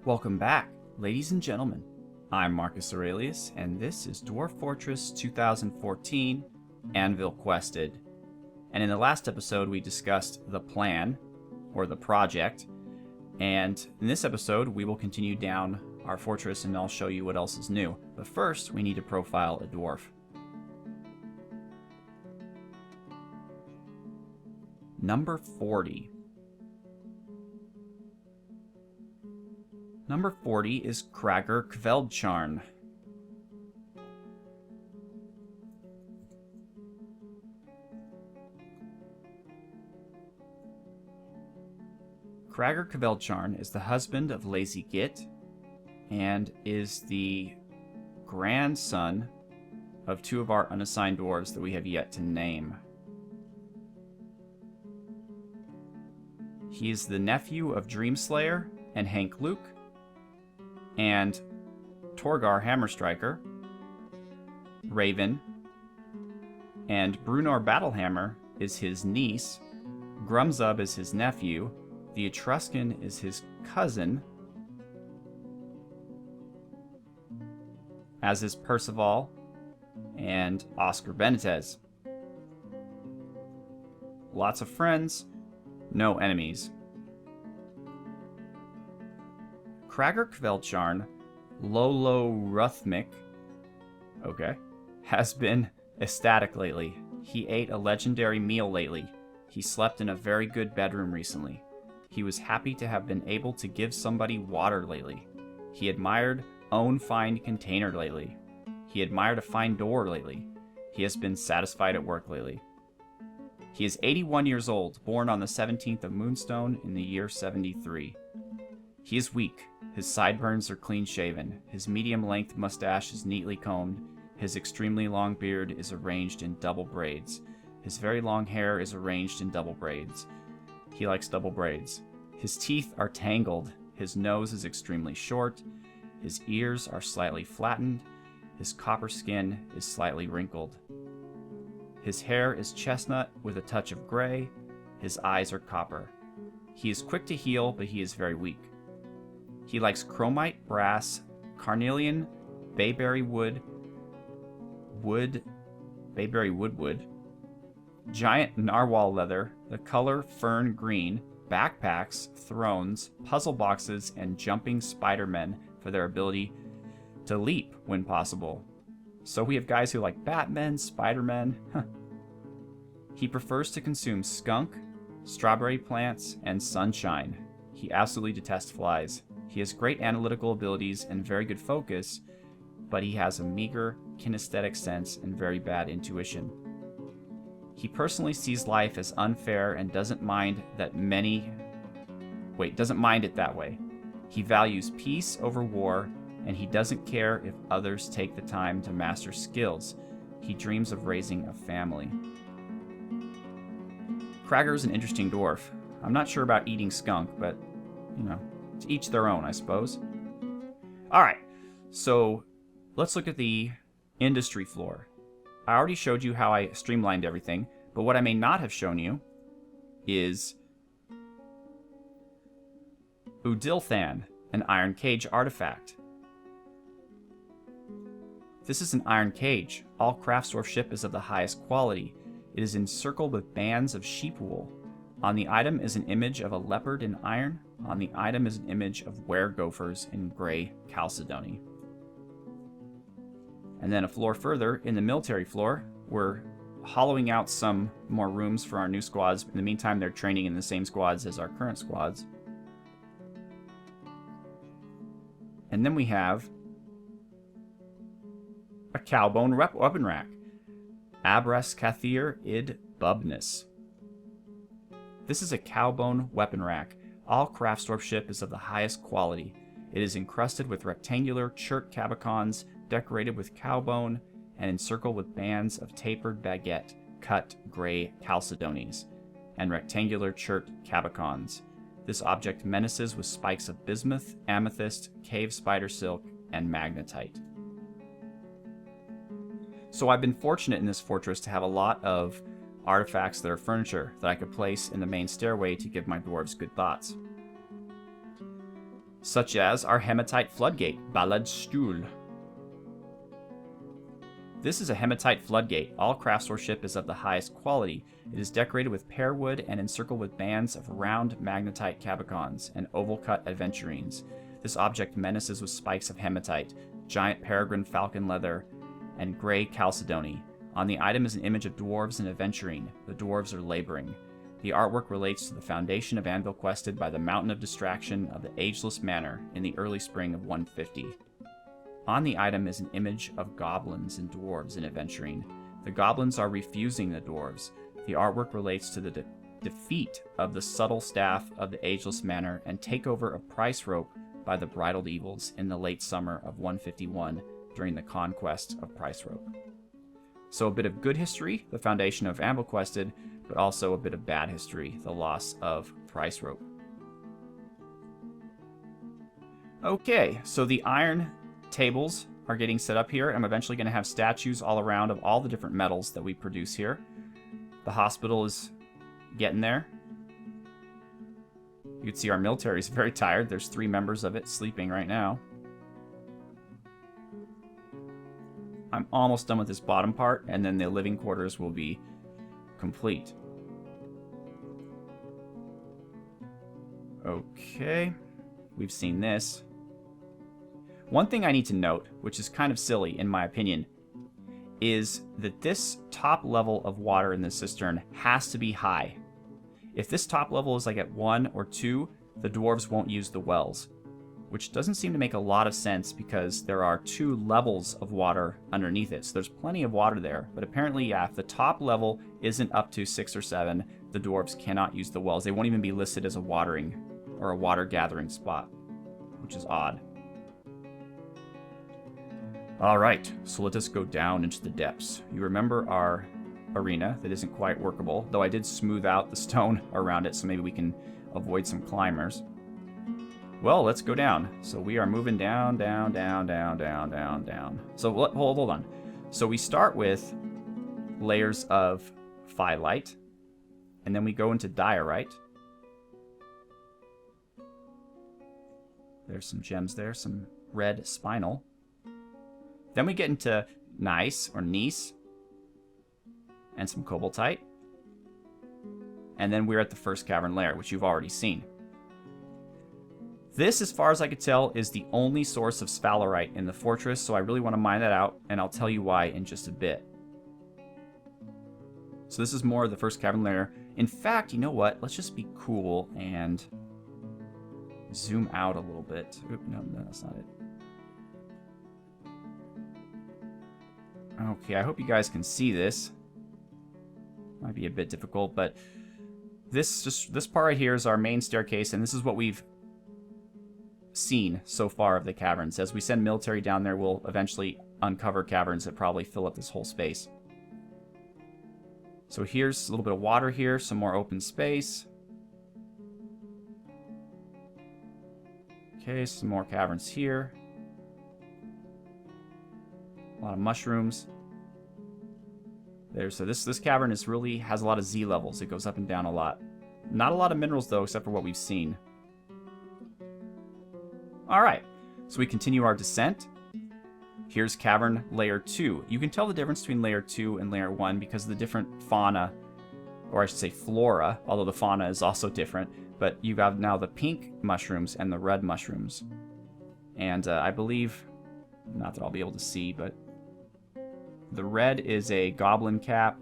Welcome back, ladies and gentlemen. I'm Marcus Aurelius, and this is Dwarf Fortress 2014, Anvilquested. And in the last episode, we discussed the plan, or the project, and in this episode, we will continue down our fortress and I'll show you what else is new. But first, we need to profile a dwarf. Number 40. Number 40 is Kveldcharn. Kveldcharn is the husband of Lazy Git and is the grandson of two of our unassigned dwarves that we have yet to name. He is the nephew of Dreamslayer and Hank Luke, and Torgar Hammerstriker, Raven, and Brunor Battlehammer is his niece, Grumzub is his nephew, the Etruscan is his cousin, as is Percival and Oscar Benitez. Lots of friends, no enemies. Kveldcharn, Lolo Ruthmik, has been ecstatic lately. He ate a legendary meal lately. He slept in a very good bedroom recently. He was happy to have been able to give somebody water lately. He admired own fine container lately. He admired a fine door lately. He has been satisfied at work lately. He is 81 years old, born on the 17th of Moonstone in the year 73. He is weak. His sideburns are clean-shaven. His medium-length mustache is neatly combed. His extremely long beard is arranged in double braids. His very long hair is arranged in double braids. He likes double braids. His teeth are tangled. His nose is extremely short. His ears are slightly flattened. His copper skin is slightly wrinkled. His hair is chestnut with a touch of gray. His eyes are copper. He is quick to heal, but he is very weak. He likes chromite, brass, carnelian, bayberry wood, giant narwhal leather, the color fern green, backpacks, thrones, puzzle boxes, and jumping Spider-Men for their ability to leap when possible. So we have guys who like Batman, Spider-Man. He prefers to consume skunk, strawberry plants, and sunshine. He absolutely detests flies. He has great analytical abilities and very good focus, but he has a meager kinesthetic sense and very bad intuition. He personally sees life as unfair and doesn't mind it that way. He values peace over war, and he doesn't care if others take the time to master skills. He dreams of raising a family. Krager is an interesting dwarf. I'm not sure about eating skunk, but, to each their own, I suppose. Alright, so let's look at the industry floor. I already showed you how I streamlined everything, but what I may not have shown you is Udilthan, an iron cage artifact. This is an iron cage. All Craftsdwarf ship is of the highest quality. It is encircled with bands of sheep wool. On the item is an image of a leopard in iron. On the item is an image of were-gophers in gray chalcedony. And then a floor further, in the military floor, we're hollowing out some more rooms for our new squads. In the meantime, they're training in the same squads as our current squads. And then we have a cowbone weapon rack. Abras Kathir id Bubnus. This is a cowbone weapon rack. All Craftsdwarf ship is of the highest quality. It is encrusted with rectangular chert cabicons, decorated with cowbone, and encircled with bands of tapered baguette, cut gray chalcedonies, and rectangular chert cabicons. This object menaces with spikes of bismuth, amethyst, cave spider silk, and magnetite. So I've been fortunate in this fortress to have a lot of artifacts that are furniture that I could place in the main stairway to give my dwarves good thoughts. such as our hematite floodgate, Balladstuhl. This is a hematite floodgate. All craftsmanship is of the highest quality. It is decorated with pear wood and encircled with bands of round magnetite cabicons and oval-cut aventurines. This object menaces with spikes of hematite, giant peregrine falcon leather, and gray chalcedony. On the item is an image of dwarves and aventurine. The dwarves are laboring. The artwork relates to the foundation of Anvilquested by the Mountain of Distraction of the Ageless Manor in the early spring of 150. On the item is an image of goblins and dwarves in aventurine. The goblins are refusing the dwarves. The artwork relates to the defeat of the subtle staff of the Ageless Manor and takeover of Price Rope by the Bridled Evils in the late summer of 151 during the conquest of Price Rope. So a bit of good history, the foundation of Anvilquested, but also a bit of bad history, the loss of Price Rope. Okay, so the iron tables are getting set up here. I'm eventually going to have statues all around of all the different metals that we produce here. The hospital is getting there. You can see our military is very tired. There's 3 members of it sleeping right now. I'm almost done with this bottom part, and then the living quarters will be complete. Okay, we've seen this. One thing I need to note, which is kind of silly in my opinion, is that this top level of water in this cistern has to be high. If this top level is like at 1 or 2, the dwarves won't use the wells, which doesn't seem to make a lot of sense because there are 2 levels of water underneath it. So there's plenty of water there, but apparently, yeah, if the top level isn't up to 6 or 7, the dwarves cannot use the wells. They won't even be listed as a watering or a water gathering spot, which is odd. Alright, so let us go down into the depths. You remember our arena that isn't quite workable, though I did smooth out the stone around it, so maybe we can avoid some climbers. Well, let's go down. So we are moving down, down, down, down, down, down, down. So hold on. So we start with layers of phyllite, and then we go into diorite. There's some gems there, some red spinel. Then we get into gneiss or gneiss and some cobaltite. And then we're at the first cavern layer, which you've already seen. This, as far as I could tell, is the only source of sphalerite in the fortress, so I really want to mine that out, and I'll tell you why in just a bit. So this is more of the first cavern layer. In fact, you know what? Let's just be cool and zoom out a little bit. Oop, no, that's not it. Okay, I hope you guys can see this. Might be a bit difficult, but this part right here is our main staircase, and this is what we've seen so far of the caverns. As we send military down there, we'll eventually uncover caverns that probably fill up this whole space. So here's a little bit of water here, some more open space. Okay, some more caverns here. A lot of mushrooms. There, so this cavern is really has a lot of Z levels. It goes up and down a lot. Not a lot of minerals though, except for what we've seen. Alright, so we continue our descent. Here's cavern layer 2. You can tell the difference between layer 2 and layer 1 because of the different fauna, or I should say flora, although the fauna is also different. But you have now the pink mushrooms and the red mushrooms. And I believe, not that I'll be able to see, but the red is a goblin cap,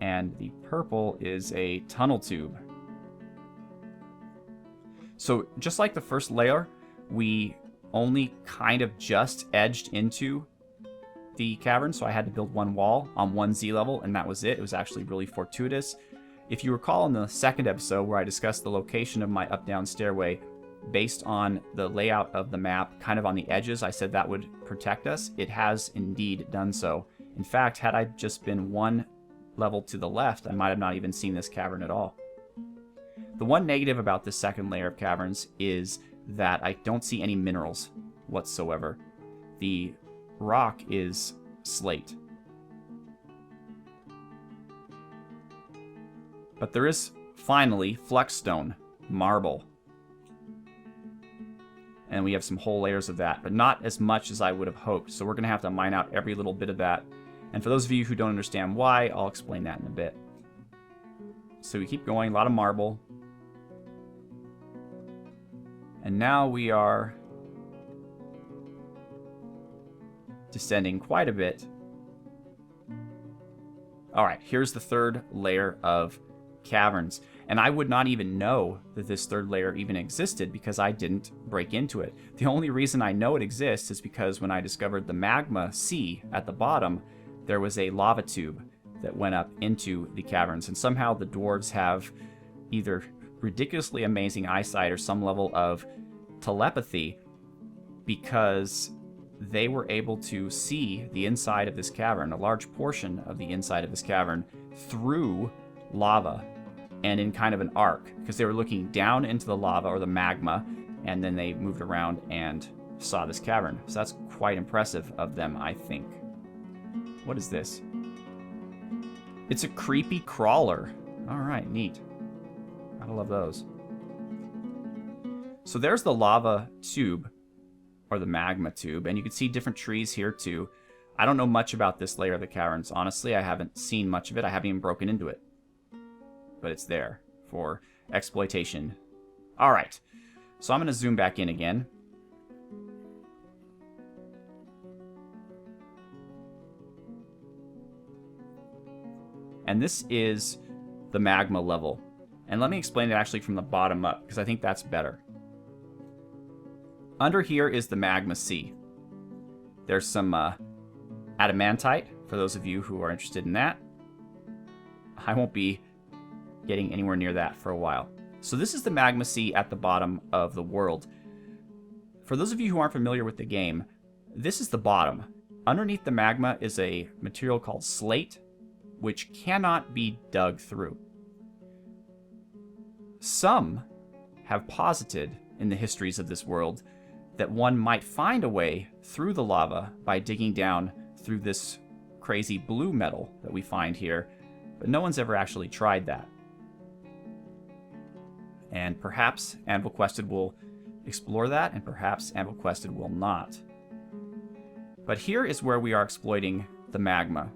and the purple is a tunnel tube. So just like the first layer, we only kind of just edged into the cavern, so I had to build one wall on one Z level, and that was it. It was actually really fortuitous. If you recall in the second episode where I discussed the location of my up-down stairway, based on the layout of the map, kind of on the edges, I said that would protect us. It has indeed done so. In fact, had I just been one level to the left, I might have not even seen this cavern at all. The one negative about this second layer of caverns is that I don't see any minerals whatsoever. The rock is slate. But there is, finally, flexstone, marble. and we have some whole layers of that, but not as much as I would have hoped. So we're going to have to mine out every little bit of that. And for those of you who don't understand why, I'll explain that in a bit. So we keep going, a lot of marble. And now we are descending quite a bit. All right, here's the third layer of caverns. And I would not even know that this third layer even existed because I didn't break into it. The only reason I know it exists is because when I discovered the magma sea at the bottom, there was a lava tube that went up into the caverns. And somehow the dwarves have either ridiculously amazing eyesight or some level of telepathy, because they were able to see the inside of this cavern, a large portion of the inside of this cavern, through lava and in kind of an arc, because they were looking down into the lava or the magma, and then they moved around and saw this cavern. So that's quite impressive of them, I think. What is this? It's a creepy crawler. All right, neat. Gotta love those. So there's the lava tube, or the magma tube, and you can see different trees here too. I don't know much about this layer of the caverns. Honestly, I haven't seen much of it. I haven't even broken into it. But it's there for exploitation. All right, so I'm going to zoom back in again. And this is the magma level. And let me explain it actually from the bottom up, because I think that's better. Under here is the magma sea. There's some adamantite, for those of you who are interested in that. I won't be getting anywhere near that for a while. So this is the magma sea at the bottom of the world. For those of you who aren't familiar with the game, this is the bottom. Underneath the magma is a material called slate, which cannot be dug through. Some have posited in the histories of this world that one might find a way through the lava by digging down through this crazy blue metal that we find here, but no one's ever actually tried that. And perhaps Anvilquested will explore that, and perhaps Anvilquested will not. But here is where we are exploiting the magma.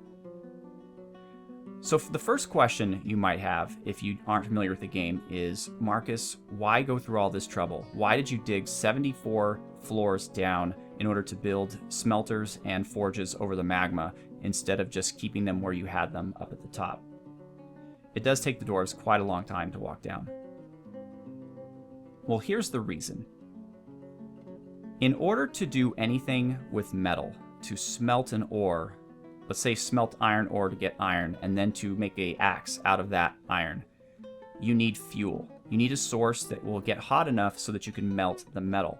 So the first question you might have, if you aren't familiar with the game, is, Marcus, why go through all this trouble? Why did you dig 74 floors down in order to build smelters and forges over the magma, instead of just keeping them where you had them up at the top? It does take the dwarves quite a long time to walk down. Well, here's the reason. In order to do anything with metal, to smelt an ore, let's say smelt iron ore to get iron, and then to make an axe out of that iron, you need fuel. You need a source that will get hot enough so that you can melt the metal.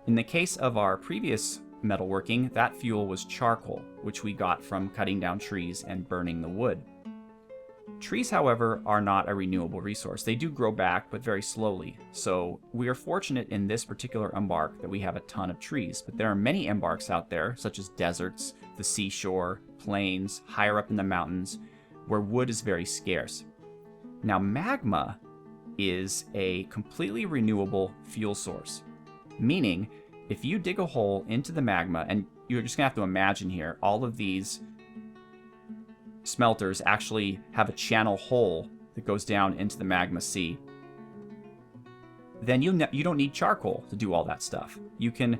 In the case of our previous metalworking, that fuel was charcoal, which we got from cutting down trees and burning the wood. Trees, however, are not a renewable resource. They do grow back, but very slowly. So we are fortunate in this particular embark that we have a ton of trees, but there are many embarks out there, such as deserts, the seashore, plains, higher up in the mountains, where wood is very scarce. Now, magma is a completely renewable fuel source, meaning if you dig a hole into the magma, and you're just gonna have to imagine here, all of these smelters actually have a channel hole that goes down into the magma sea, then you don't need charcoal to do all that stuff. You can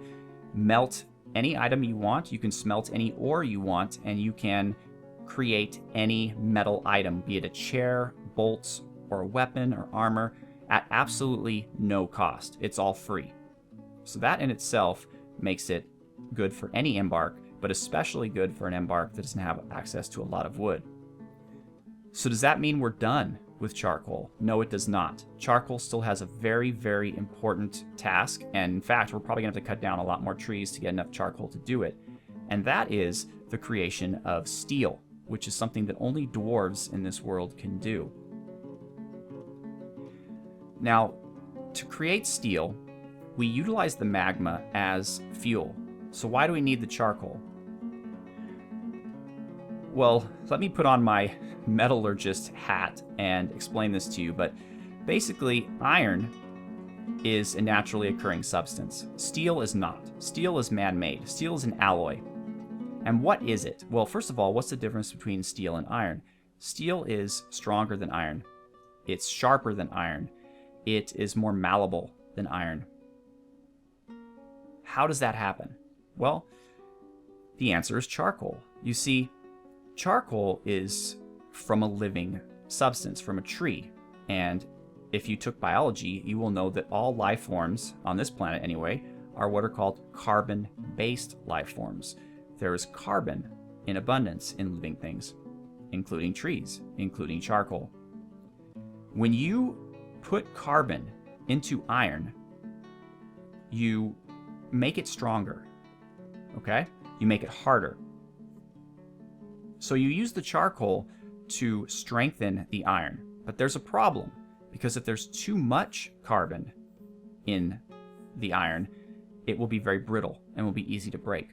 melt any item you want, you can smelt any ore you want, and you can create any metal item, be it a chair, bolts, or a weapon or armor, at absolutely no cost. It's all free. So that in itself makes it good for any embark, but especially good for an embark that doesn't have access to a lot of wood. So does that mean we're done with charcoal? No, it does not. Charcoal still has a very, very important task, and in fact, we're probably gonna have to cut down a lot more trees to get enough charcoal to do it. And that is the creation of steel, which is something that only dwarves in this world can do. Now, to create steel, we utilize the magma as fuel. So why do we need the charcoal? Well, let me put on my metallurgist hat and explain this to you, but basically iron is a naturally occurring substance. Steel is not. Steel is man-made. Steel is an alloy. And what is it? Well, first of all, what's the difference between steel and iron? Steel is stronger than iron. It's sharper than iron. It is more malleable than iron. How does that happen? Well, the answer is charcoal. You see, charcoal is from a living substance, from a tree. And if you took biology, you will know that all life forms, on this planet anyway, are what are called carbon-based life forms. There is carbon in abundance in living things, including trees, including charcoal. When you put carbon into iron, you make it stronger, okay? You make it harder. So you use the charcoal to strengthen the iron, but there's a problem, because if there's too much carbon in the iron, it will be very brittle and will be easy to break.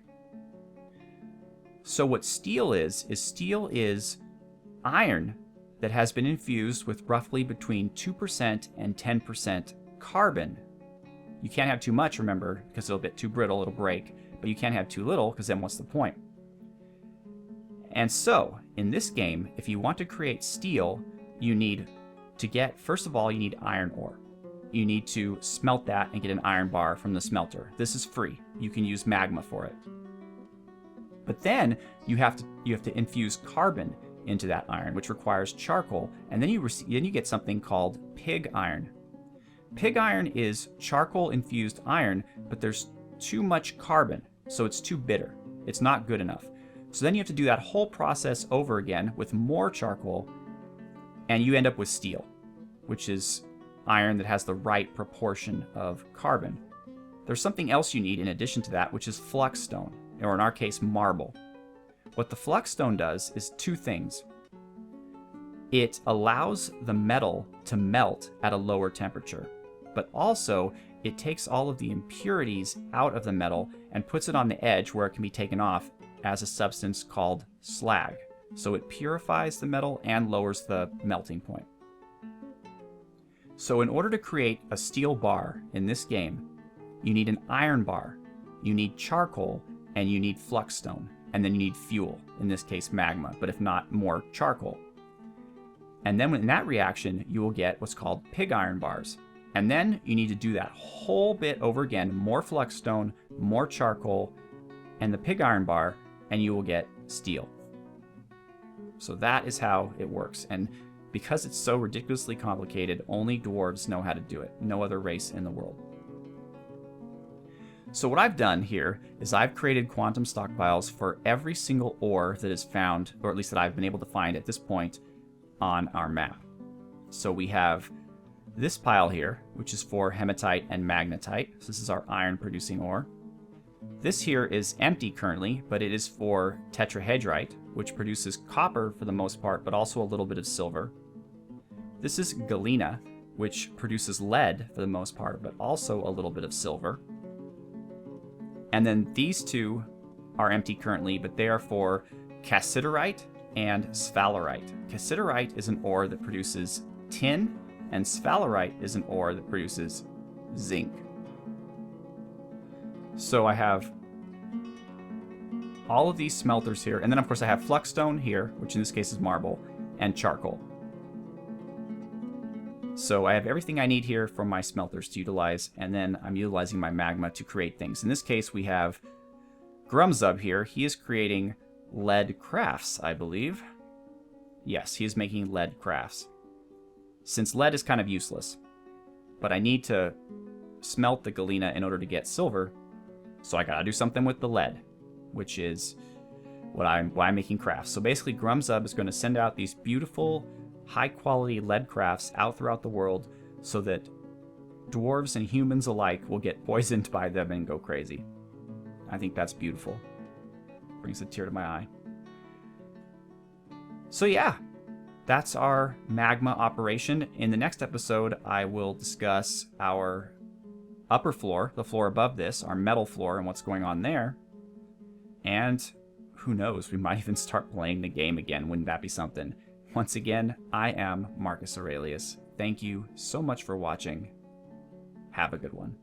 So what steel is iron that has been infused with roughly between 2% and 10% carbon. You can't have too much, remember, because it'll get too brittle, it'll break, but you can't have too little, because then what's the point? And so, in this game, if you want to create steel, you need to get, first of all, you need iron ore. You need to smelt that and get an iron bar from the smelter. This is free. You can use Magma for it. But then you have to infuse carbon into that iron, which requires charcoal, and then you get something called pig iron. Pig iron is charcoal infused iron, but there's too much carbon, so it's too bitter. It's not good enough. So then you have to do that whole process over again with more charcoal, and you end up with steel, which is iron that has the right proportion of carbon. There's something else you need in addition to that, which is flux stone, or in our case, marble. What the flux stone does is two things. It allows the metal to melt at a lower temperature, but also it takes all of the impurities out of the metal and puts it on the edge where it can be taken off as a substance called slag. So it purifies the metal and lowers the melting point. So in order to create a steel bar in this game, you need an iron bar, you need charcoal, and you need flux stone. And then you need fuel, in this case magma, but if not, more charcoal. And then in that reaction, you will get what's called pig iron bars. And then you need to do that whole bit over again, more flux stone, more charcoal, and the pig iron bar, and you will get steel. So that is how it works. And because it's so ridiculously complicated, only dwarves know how to do it. No other race in the world. So what I've done here is I've created quantum stockpiles for every single ore that is found, or at least that I've been able to find at this point on our map. So we have this pile here, which is for hematite and magnetite. So this is our iron producing ore. This here is empty currently, but it is for tetrahedrite, which produces copper for the most part, but also a little bit of silver. This is galena, which produces lead for the most part, but also a little bit of silver. And then these two are empty currently, but they are for cassiterite and sphalerite. Cassiterite is an ore that produces tin, and sphalerite is an ore that produces zinc. So I have all of these smelters here, and then of course I have flux stone here, which in this case is marble, and charcoal. So I have everything I need here from my smelters to utilize, and then I'm utilizing my magma to create things. In this case, we have Grumzub here. He is creating lead crafts, I believe. Yes, he is making lead crafts. Since lead is kind of useless, but I need to smelt the galena in order to get silver, so I gotta do something with the lead, which is why I'm making crafts. So basically, Grumzub is going to send out these beautiful high-quality lead crafts out throughout the world so that dwarves and humans alike will get poisoned by them and go crazy. I think that's beautiful. Brings a tear to my eye. So yeah, that's our magma operation. In the next episode, I will discuss our upper floor, the floor above this, our metal floor, and what's going on there. And who knows, we might even start playing the game again. Wouldn't that be something? Once again, I am Marcus Aurelius. Thank you so much for watching. Have a good one.